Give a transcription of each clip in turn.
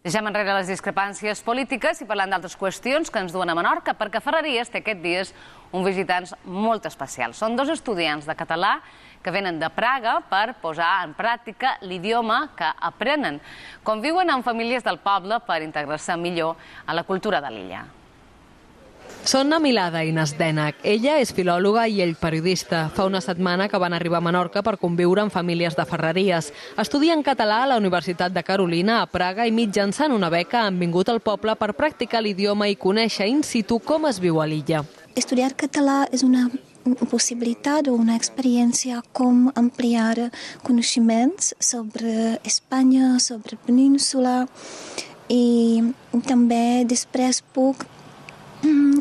Deixem enrere les discrepàncies polítiques i parlant d'altres qüestions que ens duen a Menorca, perquè Ferreries té aquest dies uns visitants molt especials. Són dos estudiants de català que venen de Praga per posar en pràctica l'idioma que aprenen. Conviuen amb famílies del poble per integrar-se millor a la cultura de l'illa. Són na Milada i Nasdènec. Ella és filòloga i ell periodista. Fa una setmana que van arribar a Menorca per conviure amb famílies de Ferreries. Estudien català a la Universitat de Carolina, a Praga, i mitjançant una beca han vingut al poble per practicar l'idioma i conèixer in situ com es viu a l'illa. Estudiar català és una possibilitat o una experiència com ampliar coneixements sobre Espanya, sobre Península, i també després puc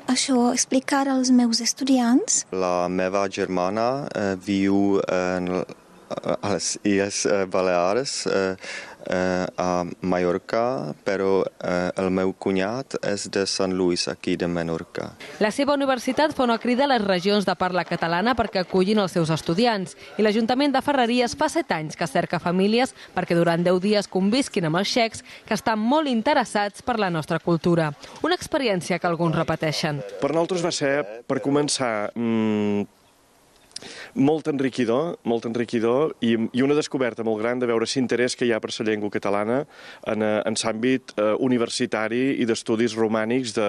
explicar als meus estudiants. La meva germana viu a les Illes Balears, a Mallorca, però el meu cunyat és de Sant Lluís, aquí de Menorca. La seva universitat fa una crida a les regions de parla catalana perquè acullin els seus estudiants i l'Ajuntament de Ferreries fa 7 anys que cerca famílies perquè durant 10 dies convisquin amb els xecs que estan molt interessats per la nostra cultura. Una experiència que alguns repeteixen. Per nosaltres va ser, per començar, molt enriquidor i una descoberta molt gran de veure l'interès que hi ha per la llengua catalana en l'àmbit universitari i d'estudis romànics de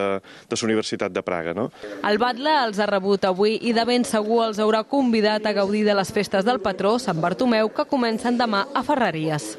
la Universitat de Praga. El Batlle els ha rebut avui i de ben segur els haurà convidat a gaudir de les festes del patró, Sant Bartomeu, que comencen demà a Ferreries.